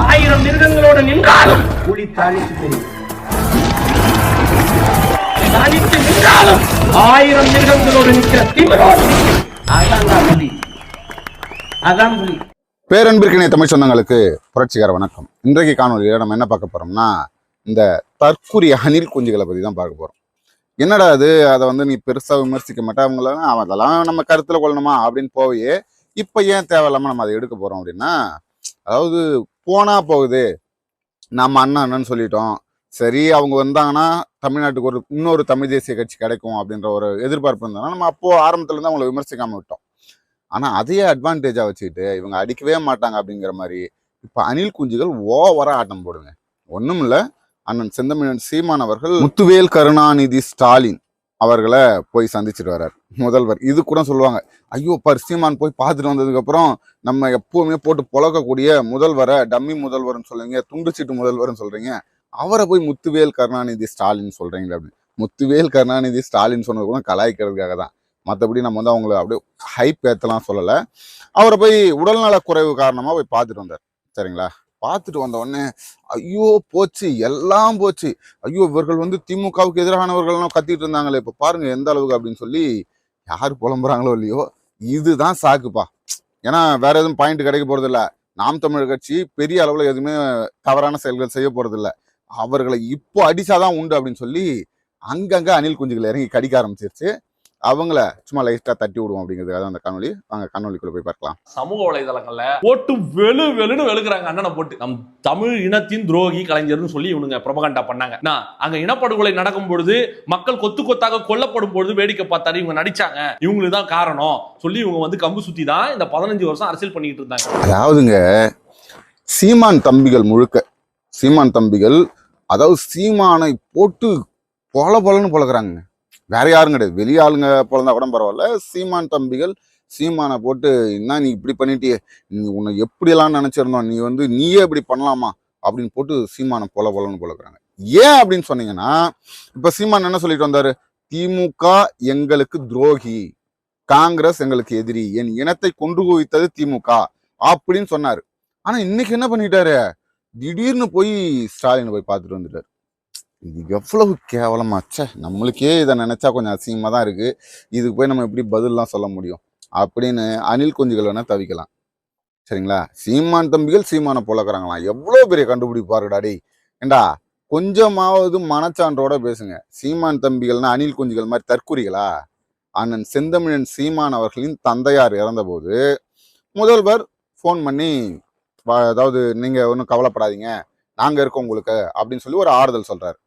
1000 மிருகங்களோடு நின்றாலும் புலி தனித்து தெரியும். தனித்து நின்றாலும் 1000 மிருகங்களோடு நிற்கிற திமிரோடு அதான் புலி. அதான் புலி. பேரன்பிற்கினை தமிழ் சொந்தங்களுக்கு புரட்சிகர வணக்கம். இன்றைக்கு காணொலியில் நம்ம என்ன பார்க்க போறோம்னா, இந்த தற்குறி அணில் குஞ்சுகளை பற்றி தான் பார்க்க போறோம். என்னடா அது, அதை வந்து நீ பெருசா விமர்சிக்க மாட்டா, அவங்களாம் அதெல்லாம் நம்ம கருத்துல கொள்ளணுமா அப்படின்னு போயே இப்ப ஏன் தேவையில்லாம நம்ம அதை எடுக்க போறோம் அப்படின்னா, அதாவது போனா போகுது, நம்ம அண்ணன்னு சொல்லிட்டோம், சரி அவங்க வந்தாங்கன்னா தமிழ்நாட்டுக்கு இன்னொரு தமிழ் தேசிய கட்சி கிடைக்கும் அப்படின்ற ஒரு எதிர்பார்ப்பு இருந்தாலும் நம்ம அப்போ ஆரம்பத்துல இருந்து அவங்களை விமர்சிக்காம விட்டோம். ஆனா அதையே அட்வான்டேஜா வச்சுக்கிட்டு இவங்க அடிக்கவே மாட்டாங்க அப்படிங்கிற மாதிரி இப்ப அணில் குஞ்சுகள் ஓவரா ஆட்டம் போடுங்க. ஒண்ணும் இல்ல, அண்ணன் செந்தமிழன் சீமான் அவர்கள் முத்துவேல் கருணாநிதி ஸ்டாலின் அவர்களை போய் சந்திச்சுட்டு வர்றார் முதல்வர். இது கூட சொல்லுவாங்க, ஐயோ பார் சீமான் போய் பார்த்துட்டு வந்ததுக்கு அப்புறம் நம்ம எப்பவுமே போட்டு புழக்கக்கூடிய முதல்வரை டம்மி முதல்வர்னு சொல்றீங்க, துண்டு சீட்டு முதல்வர்னு சொல்றீங்க, அவரை போய் முத்துவேல் கருணாநிதி ஸ்டாலின் சொல்றீங்களே அப்படின்னு. முத்துவேல் கருணாநிதி ஸ்டாலின் சொன்னது கூட கலாய்க்கிறதுக்காக தான், மற்றபடி நம்ம வந்து அவங்களை அப்படியே ஹைப் ஏற்றலாம் சொல்லலை. அவரை போய் உடல்நல குறைவு காரணமாக போய் பார்த்துட்டு வந்தார். சரிங்களா, பார்த்துட்டு வந்த உடனே ஐயோ போச்சு, எல்லாம் போச்சு, ஐயோ இவர்கள் வந்து திமுகவுக்கு எதிரானவர்கள்லாம் கத்திட்டு இருந்தாங்களே, இப்போ பாருங்க எந்த அளவுக்கு அப்படின்னு சொல்லி யார் புலம்புறாங்களோ இல்லையோ, இதுதான் சாக்குப்பா. ஏன்னா வேற எதுவும் பாயிண்ட் கிடைக்க போறது இல்லை. நாம் தமிழர் கட்சி பெரிய அளவுல எதுவுமே தவறான செயல்கள் செய்ய போறது இல்லை, அவர்களை இப்போ அடிச்சாதான் உண்டு அப்படின்னு சொல்லி அங்கங்க அணில் குஞ்சுகள் இறங்கி கடிக்க ஆரம்பிச்சிருச்சு. அவங்கள சும்மா லைட்டா தட்டி விடுவோம் அப்படிங்கிறதுக்காக அந்த காணொலி. வாங்க காணொலிக்குள்ள போய் பார்க்கலாம். சமூக வலைதளங்கள்ல போட்டு வெளுன்னு வெளுக்குறாங்க அண்ணனை போட்டு. நம் தமிழ் இனத்தின் துரோகி கலைஞர்னு சொல்லி இவனுங்க ப்ரொபகண்டா பண்ணாங்க. அங்க இனப்படுகொலை நடக்கும் பொழுது மக்கள் கொத்து கொத்தாக கொல்லப்படும் பொழுது வேடிக்கை பார்த்தாரு இவங்க நடிச்சாங்க, இவங்களுக்கு தான் காரணம் சொல்லி இவங்க வந்து கம்பு சுத்தி தான் இந்த 15 வருஷம் அரசியல் பண்ணிட்டு இருந்தாங்க. அதாவதுங்க சீமான் தம்பிகள் முழுக்க, சீமான் தம்பிகள் அதாவது சீமானை போட்டு பொலன்னு பொழக்கிறாங்க. வேற யாரும் கிடையாது, வெளிய ஆளுங்க பிறந்தா கூட பரவாயில்ல, சீமான் தம்பிகள் சீமானை போட்டு என்ன நீ இப்படி பண்ணிட்டியே, நீ உன்னை எப்படியெல்லாம் நினைச்சிருந்தோம், நீ வந்து நீயே இப்படி பண்ணலாமா அப்படின்னு போட்டு சீமானை பொலன்னு பொழக்கிறாங்க. ஏன் அப்படின்னு சொன்னீங்கன்னா, இப்ப சீமான் என்ன சொல்லிட்டு வந்தாரு, திமுக எங்களுக்கு துரோகி, காங்கிரஸ் எங்களுக்கு எதிரி, என் இனத்தை கொண்டு குவித்தது திமுக அப்படின்னு சொன்னாரு. ஆனா இன்னைக்கு என்ன பண்ணிட்டாரு, திடீர்னு போய் ஸ்டாலினை போய் பார்த்துட்டு வந்துட்டாரு. இது எவ்வளவு கேவலமாச்சே, நம்மளுக்கே இதை நினைச்சா கொஞ்சம் அசிங்கமா தான் இருக்கு, இதுக்கு போய் நம்ம எப்படி பதில்லாம் சொல்ல முடியும் அப்படின்னு அணில் குஞ்சுகள் வேணா தவிக்கலாம். சரிங்களா, சீமான் தம்பிகள் சீமானை பொழக்கிறாங்களாம், எவ்வளவு பெரிய கண்டுபிடிப்பாருடா டேய். ஏண்டா கொஞ்சமாவது மனச்சான்றோட பேசுங்க. சீமான் தம்பிகள்னா அணில் குஞ்சுகள் மாதிரி தற்குறிகளா? அண்ணன் செந்தமிழன் சீமான் அவர்களின் தந்தையார் இறந்தபோது முதல்வர் ஃபோன் பண்ணி, அதாவது நீங்க ஒன்றும் கவலைப்படாதீங்க, நாங்க இருக்கோம் உங்களுக்கு அப்படின்னு சொல்லி ஒரு ஆறுதல் சொல்றாரு.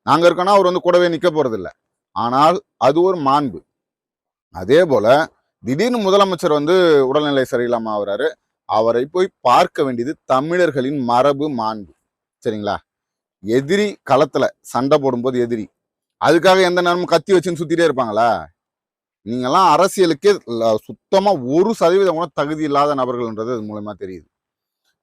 நாங்க இருக்கோம்னா அவர் வந்து கூடவே நிக்க போறது இல்லை, ஆனால் அது ஒரு மாண்பு. அதே போல திடீர்னு முதலமைச்சர் வந்து உடல்நிலை சரியில்லாம ஆகுறாரு, அவரை போய் பார்க்க வேண்டியது தமிழர்களின் மரபு, மாண்பு. சரிங்களா, எதிரி களத்துல சண்டை போடும்போது எதிரி அதுக்காக எந்த நேரமும் கத்தி வச்சுன்னு சுத்திட்டே இருப்பாங்களா? நீங்கெல்லாம் அரசியலுக்கே சுத்தமா 1% கூட தகுதி இல்லாத நபர்கள்ன்றது அது மூலமா தெரியுது.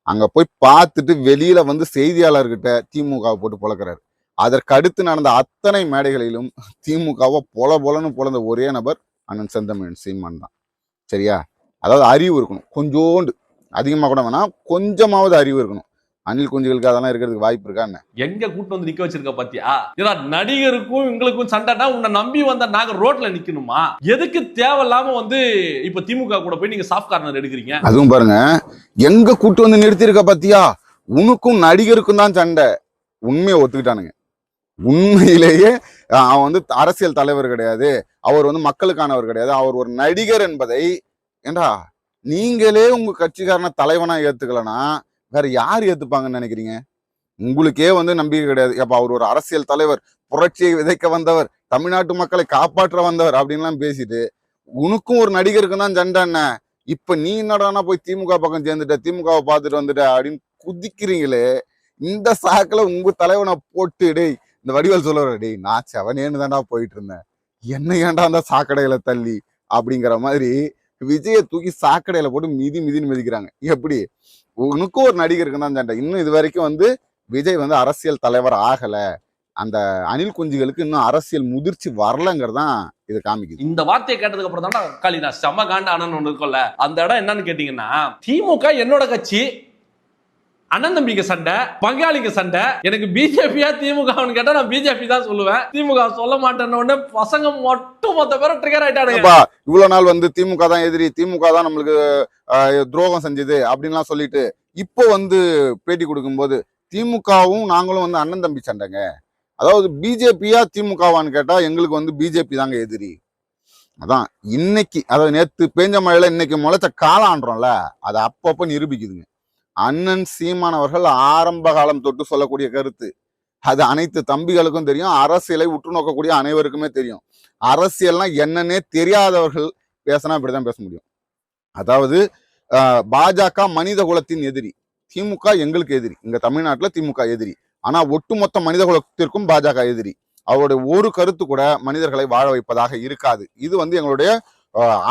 அங்க போய் பார்த்துட்டு வெளியில வந்து செய்தியாளர்கிட்ட திமுகவை போட்டு பொழக்கிறாரு. அதற்கு அடுத்து நடந்த அத்தனை மேடைகளிலும் திமுகவை பொலன்னு பொழந்த ஒரே நபர் அண்ணன் செந்தமிழன் சீமான் தான். சரியா, அதாவது அறிவு இருக்கணும், கொஞ்சோண்டு, அதிகமா கூட வேணாம், கொஞ்சமாவது அறிவு இருக்கணும். அணில் குஞ்சுகளுக்கு அதெல்லாம் இருக்கிறதுக்கு வாய்ப்பு இருக்கா என்ன? எங்க கூட்டு வந்து நிக்க வச்சிருக்க பாத்தியா? ஏன்னா நடிகருக்கும் எங்களுக்கும் சண்டைனா உன்னை நம்பி வந்த நாங்க ரோட்ல நிக்கணுமா? எதுக்கு தேவையில்லாம வந்து இப்ப திமுக கூட போய் நீங்க சாஃப்ட் கார்னர் எடுக்கிறீங்க? அதுவும் பாருங்க, எங்க கூட்டு வந்து நிறுத்தி இருக்க பாத்தியா, உனக்கும் நடிகருக்கும் தான் சண்டை. உண்மையை ஒத்துக்கிட்டானுங்க. உண்மையிலேயே அவன் வந்து அரசியல் தலைவர் கிடையாது, அவர் வந்து மக்களுக்கானவர் கிடையாது, அவர் ஒரு நடிகர் என்பதை ஏண்டா நீங்களே உங்க கட்சிக்காரன தலைவனா ஏத்துக்கலனா வேற யார் ஏத்துப்பாங்கன்னு நினைக்கிறீங்க? உங்களுக்கே வந்து நம்பிக்கை கிடையாது. அப்ப அவர் ஒரு அரசியல் தலைவர், புரட்சியை விதைக்க வந்தவர், தமிழ்நாட்டு மக்களை காப்பாற்ற வந்தவர் அப்படின்லாம் பேசிட்டு உனக்கும் ஒரு நடிகருக்கு தான் சண்டை என்ன, இப்ப நீ என்னடானா போய் திமுக பக்கம் சேர்ந்துட்ட, திமுகவை பார்த்துட்டு வந்துட்ட அப்படின்னு குதிக்கிறீங்களே. இந்த சாக்கில உங்க தலைவனை போட்டு, டேய் இந்த வடிவேல் சொல்லுவாரு, டேய் நான் செவனேன்னு தாண்டா போயிட்டு இருந்தேன், என்ன ஏன்டா அந்த சாக்கடையில தள்ளி அப்படிங்கிற மாதிரி விஜயை தூக்கி சாக்கடையில போட்டு மிதின்னு மிதிக்கிறாங்க. எப்படி உனக்கும் ஒரு நடிகருக்கு தான் சண்டை. இன்னும் இது வரைக்கும் வந்து விஜய் வந்து அரசியல் தலைவர் ஆகல, அந்த அணில் குஞ்சுகளுக்கு இன்னும் அரசியல் முதிர்ச்சி வரலங்கிறதான் இது காமிக்குது. இந்த வார்த்தையை கேட்டதுக்கு அப்புறம் தான் காலி நான் செம்ம காண்ட அண்ணன் ஒண்ணு இருக்கும்ல, அந்த இடம் என்னன்னு கேட்டீங்கன்னா, திமுக என்னோட கட்சி, அண்ணன் தம்பிக்கு சண்டை, பங்காளிக்கு சண்டை. எனக்கு பிஜேபியா திமுகன்னு கேட்டா நான் பிஜேபி தான் சொல்லுவேன். திமுக சொல்ல மாட்டேன்னு உடனே பசங்க மட்டும் மொத்த பேரும் ட்ரிகர் ஆயிட்டானுங்க. இவ்வளவு நாள் வந்து திமுக தான் எதிரி, திமுக தான் நம்மளுக்கு துரோகம் செஞ்சது அப்படின்லாம் சொல்லிட்டு இப்போ வந்து பேட்டி கொடுக்கும்போது திமுகவும் நாங்களும் வந்து அண்ணன் தம்பி சண்டைங்க. அதாவது பிஜேபியா திமுகவான்னு கேட்டா எங்களுக்கு வந்து பிஜேபி தாங்க எதிரி. அதான் இன்னைக்கு, அதாவது நேத்து பேஞ்ச மழையில இன்னைக்கு முளைச்ச காலான்றோம்ல, அதை அப்பப்ப நிரூபிக்குதுங்க. அண்ணன் சீமான் அவர்கள் ஆரம்ப காலம் தொட்டு சொல்லக்கூடிய கருத்து அது அனைத்து தம்பிகளுக்கும் தெரியும். அரசியலை உற்று நோக்கக்கூடிய அனைவருக்குமே தெரியும். அரசியல்னா என்னன்னே தெரியாதவர்கள் பேசினா இப்படிதான் பேச முடியும். அதாவது பாஜக மனித குலத்தின் எதிரி, திமுக எங்களுக்கு எதிரி. இங்க தமிழ்நாட்டுல திமுக எதிரி, ஆனா ஒட்டுமொத்த மனித குலத்திற்கும் பாஜக எதிரி. அவருடைய ஒரு கருத்து கூட மனிதர்களை வாழ வைப்பதாக இருக்காது. இது வந்து எங்களுடைய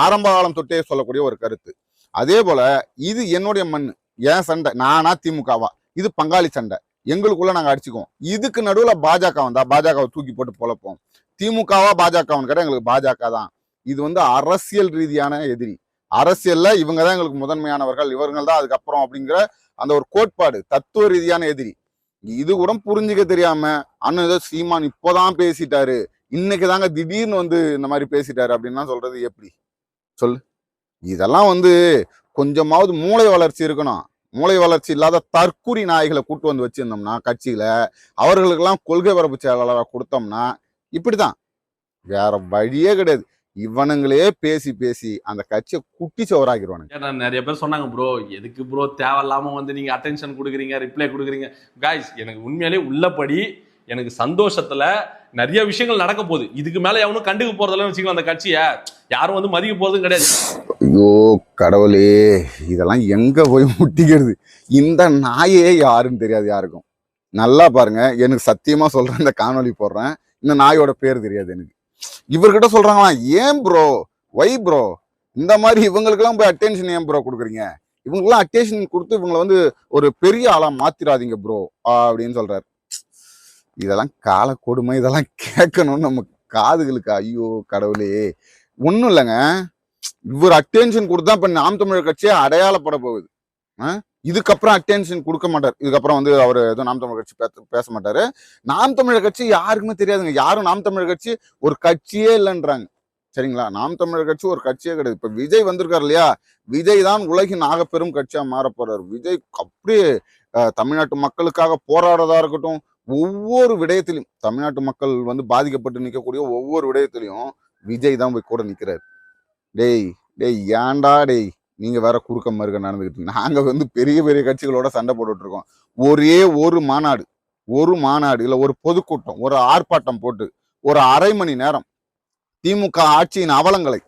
ஆரம்ப காலம் தொட்டே சொல்லக்கூடிய ஒரு கருத்து. அதே போல இது என்னுடைய மண், ஏன் சண்டை, நானா திமுகவா, இது பங்காளி சண்டை, எங்களுக்குள்ள நாங்க அடிச்சுக்குவோம். இதுக்கு நடுவுல பாஜக வந்தா பாஜகவை தூக்கி போட்டு பொழப்போம். திமுகவா பாஜகன்னு கேட்டா எங்களுக்கு பாஜக தான். இது வந்து அரசியல் ரீதியான எதிரி. அரசியல்ல இவங்க தான் எங்களுக்கு முதன்மையானவர்கள், இவர்கள் தான் அதுக்கப்புறம் அப்படிங்கிற அந்த ஒரு கோட்பாடு, தத்துவ ரீதியான எதிரி. இது கூட புரிஞ்சுக்க தெரியாம அண்ணன் ஏதோ சீமான் இப்போதான் பேசிட்டாரு, இன்னைக்கு தாங்க திடீர்னு வந்து இந்த மாதிரி பேசிட்டாரு அப்படின்னா சொல்றது எப்படி சொல்லு? இதெல்லாம் வந்து கொஞ்சமாவது மூளை வளர்ச்சி இருக்கணும். மூளை வளர்ச்சி இல்லாத தற்குறி நாய்களை கூட்டு வந்து வச்சிருந்தோம்னா கட்சியில, அவர்களுக்கெல்லாம் கொள்கை பரப்பு செயலாளராக கொடுத்தோம்னா இப்படிதான், வேற வழியே கிடையாது. இவனுங்களே பேசி பேசி அந்த கட்சியை குட்டி சோறாக்கிடுவானுங்க. நிறைய பேர் சொன்னாங்க, ப்ரோ எதுக்கு ப்ரோ தேவையில்லாம வந்து நீங்க அட்டென்ஷன் கொடுக்குறீங்க, ரிப்ளை கொடுக்குறீங்க. காய்ஸ், எனக்கு உண்மையிலே உள்ளபடி எனக்கு சந்தோஷத்துல நிறைய விஷயங்கள் நடக்க போகுது. இதுக்கு மேல எவனும் கண்டுக்க போறதில்ல வச்சுக்கலாம். அந்த கட்சியை யாரும் வந்து மதிக்க போறதும் கிடையாது. ஐயோ கடவுளே, இதெல்லாம் எங்க போய் முட்டிக்கிறது? இந்த நாயே யாருன்னு தெரியாது யாருக்கும். நல்லா பாருங்க, எனக்கு சத்தியமா சொல்றேன், இந்த காணொலி போடுறேன், இந்த நாயோட பேர் தெரியாது எனக்கு. இவர்கிட்ட சொல்றாங்களா, ஏன் ப்ரோ, ஒய் ப்ரோ, இந்த மாதிரி இவங்களுக்கெல்லாம் போய் அட்டென்ஷன் ஏன் ப்ரோ கொடுக்குறீங்க? இவங்களுக்கெல்லாம் அட்டென்ஷன் கொடுத்து இவங்களை வந்து ஒரு பெரிய ஆளா மாத்திராதீங்க ப்ரோ அப்படின்னு சொல்றாரு. இதெல்லாம் கால கொடுமை. இதெல்லாம் கேட்கணும்னு நம்ம காதுகளுக்கு ஐயோ கடவுளே. ஒன்றும் இல்லைங்க, இவர் அட்டென்ஷன் கொடுத்தா இப்ப நாம் தமிழர் கட்சியை அடையாளப்பட போகுது. இதுக்கப்புறம் அட்டென்ஷன் கொடுக்க மாட்டார். இதுக்கப்புறம் வந்து அவர் எதுவும் நாம் தமிழர் கட்சி பேச மாட்டாரு. நாம் தமிழர் கட்சி யாருக்குமே தெரியாதுங்க. யாரும் நாம் தமிழர் கட்சி ஒரு கட்சியே இல்லைன்றாங்க. சரிங்களா? நாம் தமிழர் கட்சி ஒரு கட்சியே கிடையாது. இப்ப விஜய் வந்திருக்காரு இல்லையா, விஜய் தான் உலகின் ஆக பெரும் கட்சியா மாற போறாரு. விஜய் அப்படியே தமிழ்நாட்டு மக்களுக்காக போராடுறதா இருக்கட்டும், ஒவ்வொரு விடயத்திலையும் தமிழ்நாட்டு மக்கள் வந்து பாதிக்கப்பட்டு நிற்கக்கூடிய ஒவ்வொரு விடயத்திலையும் விஜய் தான் போய் கூட நிற்கிறாரு. டேய் டேய் ஏன்டா டேய், நீங்க வேற குறுக்க மறுக்க நடந்துக்கிட்டு, நாங்க வந்து பெரிய பெரிய கட்சிகளோட சண்டை போட்டுட்டு இருக்கோம். ஒரே ஒரு மாநாடு இல்ல ஒரு பொதுக்கூட்டம், ஒரு ஆர்ப்பாட்டம் போட்டு ஒரு அரை மணி நேரம் திமுக ஆட்சியின் அவலங்களை,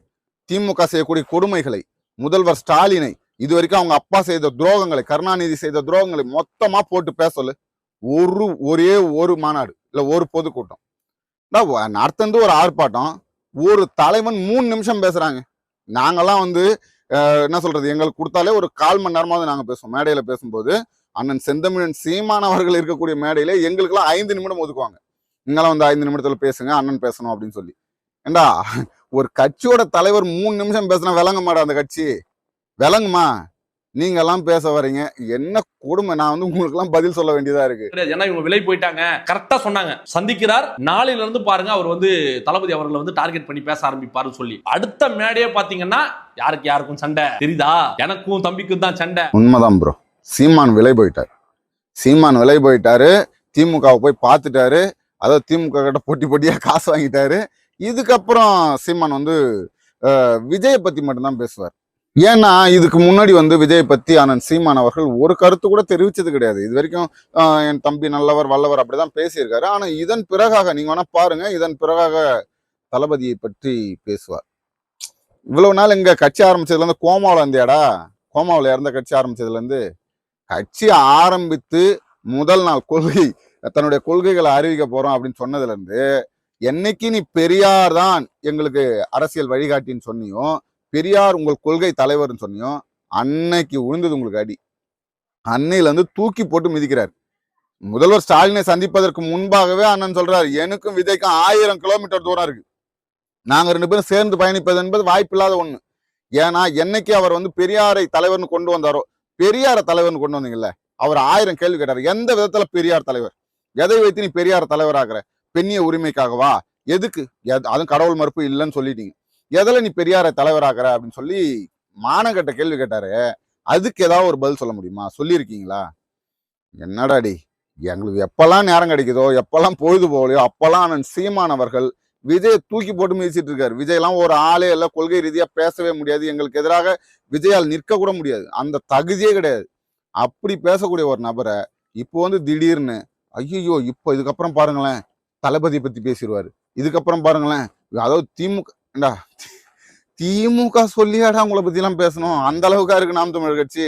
திமுக செய்யக்கூடிய கொடுமைகளை, முதல்வர் ஸ்டாலினை, இது வரைக்கும் அவங்க அப்பா செய்த துரோகங்களை, கருணாநிதி செய்த துரோகங்களை மொத்தமா போட்டு பேச சொல்லு. ஒரே ஒரு மாநாடு இல்ல ஒரு பொதுக்கூட்டம் நடத்தந்து ஒரு ஆர்ப்பாட்டம், ஒரு தலைவன் 3 நிமிஷம் பேசுறாங்க. நாங்கெல்லாம் வந்து என்ன சொல்றது, எங்களுக்கு கொடுத்தாலே ஒரு 1/4 மணி நேரமாவது நாங்க பேசுவோம். மேடையில பேசும்போது அண்ணன் செந்தமிழன் சீமான் அவர்கள் இருக்கக்கூடிய மேடையில எங்களுக்கெல்லாம் 5 நிமிடம் ஒதுக்குவாங்க. நீங்களாம் வந்து 5 நிமிடத்துல பேசுங்க, அண்ணன் பேசணும் அப்படின்னு சொல்லி. ஏண்டா, ஒரு கட்சியோட தலைவர் 3 நிமிஷம் பேசினா விளங்க மாட்டா அந்த கட்சி? விளங்குமா? நீங்க எல்லாம் பேச வரீங்க, என்ன கொடுமை. நான் வந்து உங்களுக்கு எல்லாம் பதில் சொல்ல வேண்டியதா இருக்கு. ஏன்னா இவங்க விலை போயிட்டாங்க. கரெக்டா சொன்னாங்க, சந்திக்கிறார், நாளையில இருந்து பாருங்க அவர் வந்து தளபதி அவர்களை வந்து டார்கெட் பண்ணி பேச ஆரம்பிப்பாருன்னு சொல்லி. அடுத்த மேடையே பாத்தீங்கன்னா யாருக்கும் சண்டை தெரியுதா, எனக்கும் தம்பிக்கும் தான் சண்டை. உண்மைதான் ப்ரோ, சீமான் விலை போயிட்டாரு. திமுகவை போய் பார்த்துட்டாரு. அதாவது திமுக கிட்ட போட்டியா காசு வாங்கிட்டாரு. இதுக்கப்புறம் சீமான் வந்து விஜயை பத்தி மட்டும்தான் பேசுவார். ஏன்னா இதுக்கு முன்னாடி வந்து விஜய் பத்தி அண்ணன் சீமான் அவர்கள் ஒரு கருத்து கூட தெரிவிச்சது கிடையாது. இது வரைக்கும் என் தம்பி நல்லவர் வல்லவர் அப்படிதான் பேசியிருக்காரு. ஆனா இதன் பிறகாக நீங்க வேணா பாருங்க, இதன் பிறகாக தளபதியை பற்றி பேசுவார். இவ்வளவு நாள் இங்க கட்சி ஆரம்பிச்சதுல இருந்து கோமாவில் இருந்தியாடா, கோமாவில் இறந்த கட்சி ஆரம்பிச்சதுல இருந்து, கட்சி ஆரம்பித்து முதல் நாள் தன்னுடைய கொள்கைகளை அறிவிக்க போறோம் அப்படின்னு சொன்னதுல இருந்து, என்னைக்கு நீ பெரியார் தான் எங்களுக்கு அரசியல் வழிகாட்டின்னு சொன்னியோ, பெரியார் உங்கள் கொள்கை தலைவர்னு சொன்னியோ, அன்னைக்கு விழுந்தது உங்களுக்கு அடி. அன்னையில இருந்து தூக்கி போட்டு மிதிக்கிறார். முதல்வர் ஸ்டாலினை சந்திப்பதற்கு முன்பாகவே அண்ணன் சொல்றாரு, எனக்கும் விஜய்க்கும் 1000 கிலோமீட்டர் தூரம் இருக்கு, நாங்க 2 பேரும் சேர்ந்து பயணிப்பது என்பது வாய்ப்பில்லாத ஒண்ணு. ஏன்னா என்னைக்கு அவர் வந்து பெரியாரை தலைவர்னு கொண்டு வந்தாரோ, பெரியார தலைவர்னு கொண்டு வந்தீங்கல்ல, அவர் 1000 கேள்வி கேட்டார். எந்த விதத்துல பெரியார் தலைவர்? எதை வைத்து நீ பெரியார் தலைவராகிற? பெண்ணிய உரிமைக்காகவா? எதுக்கு? அதுவும் கடவுள் மறுப்பு இல்லைன்னு சொல்லிட்டீங்க. எதுல நீ பெரியாரை தலைவராகிற அப்படின்னு சொல்லி மானங்கட்ட கேள்வி கேட்டாரு. அதுக்கு ஏதாவது ஒரு பதில் சொல்ல முடியுமா? சொல்லியிருக்கீங்களா? என்னடாடி, எங்களுக்கு எப்பெல்லாம் நேரம் கிடைக்குதோ, எப்பெல்லாம் பொழுது போகலையோ அப்பெல்லாம் அண்ணன் சீமான் அவர்கள் விஜயை தூக்கி போட்டு மிதிச்சிட்டு இருக்காரு. விஜயெல்லாம் ஒரு ஆளே இல்லை, கொள்கை ரீதியா பேசவே முடியாது, எங்களுக்கு எதிராக விஜயால் நிற்க கூட முடியாது, அந்த தகுதியே கிடையாது. அப்படி பேசக்கூடிய ஒரு நபரை இப்போ வந்து திடீர்னு ஐயோ இப்போ இதுக்கப்புறம் பாருங்களேன் தளபதியை பத்தி பேசிடுவாரு, இதுக்கப்புறம் பாருங்களேன், அதாவது திமுக சொல்லியாடா உங்களை பத்தி எல்லாம் பேசணும்? அந்த அளவுக்கா இருக்கு நாம் தமிழர் கட்சி.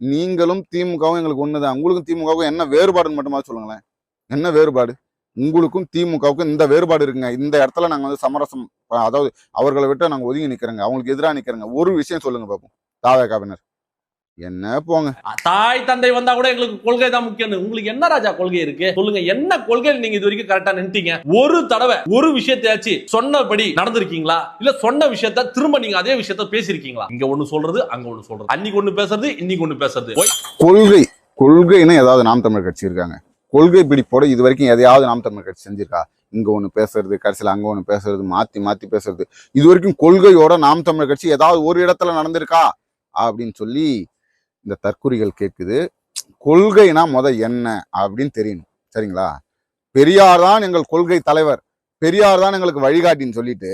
நீங்களும் திமுகவும் எங்களுக்கு ஒண்ணுதான். உங்களுக்கும் திமுகவுக்கும் என்ன வேறுபாடுன்னு மட்டுமா சொல்லுங்களேன். என்ன வேறுபாடு? உங்களுக்கும் திமுகவுக்கும் இந்த வேறுபாடு இருக்குங்க. இந்த இடத்துல நாங்க வந்து சமரசம், அதாவது அவர்களை விட்டு நாங்க ஒதுங்கி நிக்கிறோங்க, அவங்களுக்கு எதிராக நிக்கிறோங்க. ஒரு விஷயம் சொல்லுங்க பாப்போம். தாவேகாவினர் என்ன போங்க. தாய் தந்தை வந்தா கூட எங்களுக்கு கொள்கை தான் முக்கியம். உங்களுக்கு என்ன ராஜா கொள்கை இருக்கு சொல்லுங்க? என்ன கொள்கை நீங்க இது வரைக்கும் கரெக்டா நின்ட்டீங்க? ஒரு தடவை ஒரு விஷயத்தையாச்சு சொன்னபடி நடந்திருக்கீங்களா? இல்ல சொன்ன விஷயத்த திரும்ப நீங்க அதே விஷயத்த பேசிருக்கீங்களா? இங்க ஒண்ணு சொல்றது, அங்க ஒண்ணு சொல்றது, அன்னைக்கு ஒண்ணு பேசுறது, இன்னைக்கு ஒண்ணு பேசுறது. கொள்கைன்னு ஏதாவது நாம் தமிழர் கட்சி இருக்காங்க? கொள்கை பிடிப்போட இது வரைக்கும் எதையாவது நாம் தமிழர் கட்சி செஞ்சிருக்கா? இங்க ஒண்ணு பேசுறது, கடைசியில் அங்க ஒண்ணு பேசுறது, மாத்தி மாத்தி பேசுறது. இது வரைக்கும் கொள்கையோட நாம் தமிழர் கட்சி ஏதாவது ஒரு இடத்துல நடந்திருக்கா அப்படின்னு சொல்லி இந்த தற்குறிகள் கேட்குது. கொள்கைனா என்ன அப்படின்னு தெரியணும், சரிங்களா? பெரியார் தான் எங்கள் கொள்கை தலைவர், பெரியார் தான் எங்களுக்கு வழிகாட்டின்னு சொல்லிட்டு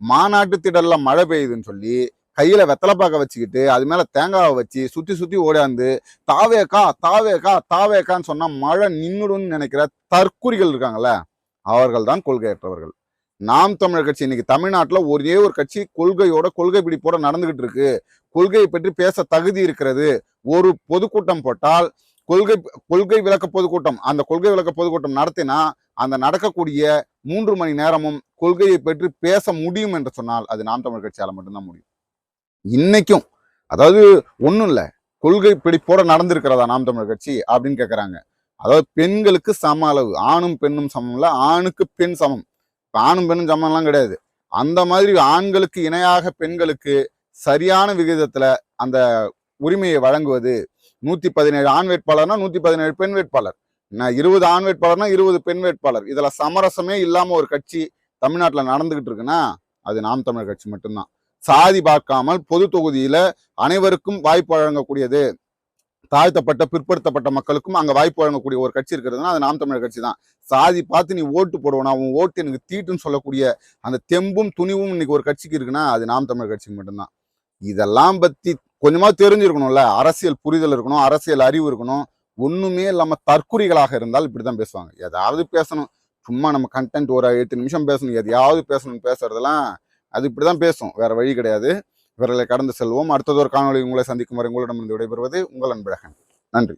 மாநாட்டு திடல்ல மழை பெய்யுதுன்னு சொல்லி கையில வெத்தலைப்பாக்க வச்சுக்கிட்டு அது மேல தேங்காவை வச்சு சுத்தி சுத்தி ஓடாந்து தாவேக்கா தாவேக்கா தாவேக்கான்னு சொன்னா மழை நின்னுடும்னு நினைக்கிற தற்குறிகள் இருக்காங்கல்ல, அவர்கள் தான் கொள்கையற்றவர்கள். நாம் தமிழர் கட்சி இன்னைக்கு தமிழ்நாட்டுல ஒரே ஒரு கட்சி கொள்கையோட கொள்கை பிடிப்போட நடந்துகிட்டு இருக்கு. கொள்கையை பற்றி பேச தகுதி இருக்கிறது. ஒரு பொதுக்கூட்டம் போட்டால் கொள்கை விளக்க பொதுக்கூட்டம், அந்த கொள்கை விளக்க பொதுக்கூட்டம் நடத்தினா அந்த நடக்கக்கூடிய 3 மணி நேரமும் கொள்கையை பற்றி பேச முடியும் என்று சொன்னால் அது நாம் தமிழர் கட்சியால மட்டும்தான் முடியும். இன்னைக்கும் அதாவது ஒண்ணும் இல்ல, கொள்கை பிடிப்போட நடந்திருக்கிறதா நாம் தமிழர் கட்சி அப்படின்னு கேட்கறாங்க. அதாவது பெண்களுக்கு சம அளவு, ஆணும் பெண்ணும் சமம் இல்ல, ஆணுக்கு பெண் சமம். ஆணும் பெண்ணும் சமம்லாம் கிடையாது. அந்த மாதிரி ஆண்களுக்கு இணையாக பெண்களுக்கு சரியான விகிதத்துல அந்த உரிமையை வழங்குவது. 117 ஆண் வேட்பாளர்னா 117 பெண் வேட்பாளர், 20 ஆண் வேட்பாளர்னா 20 பெண் வேட்பாளர். இதுல சமரசமே இல்லாம ஒரு கட்சி தமிழ்நாட்டுல நடந்துகிட்டு இருக்குன்னா அது நாம் தமிழர் கட்சி மட்டும்தான். சாதி பார்க்காமல் பொது தொகுதியில அனைவருக்கும் வாய்ப்பு வழங்கக்கூடியது, தாழ்த்தப்பட்ட பிற்படுத்தப்பட்ட மக்களுக்கும் அங்க வாய்ப்பு வழங்கக்கூடிய ஒரு கட்சி இருக்கிறதுனா அது நாம் தமிழர் கட்சி தான். சாதி பார்த்து நீ ஓட்டு போடுவனா, உன் ஓட்டு எனக்கு தீட்டுன்னு சொல்லக்கூடிய அந்த தெம்பும் துணிவும் இன்னைக்கு ஒரு கட்சிக்கு இருக்குன்னா அது நாம் தமிழர் கட்சிக்கு மட்டும்தான். இதெல்லாம் பத்தி கொஞ்சமா தெரிஞ்சிருக்கணும்ல, அரசியல் புரிதல் இருக்கணும், அரசியல் அறிவு இருக்கணும். ஒண்ணுமே இல்லாம தற்குறிகளாக இருந்தால் இப்படிதான் பேசுவாங்க. ஏதாவது பேசணும், சும்மா நம்ம கண்டென்ட் ஒரு 8 நிமிஷம் பேசணும், எதையாவது பேசணும்னு பேசுறதெல்லாம் அது இப்படிதான் பேசும், வேற வழி கிடையாது. இவர்களை கடந்து செல்வோம். அடுத்ததொரு காணொலி உங்களை சந்திக்கும் வரை உங்களிடமிருந்து விடைபெறுவது உங்கள் அன்பழகன். நன்றி.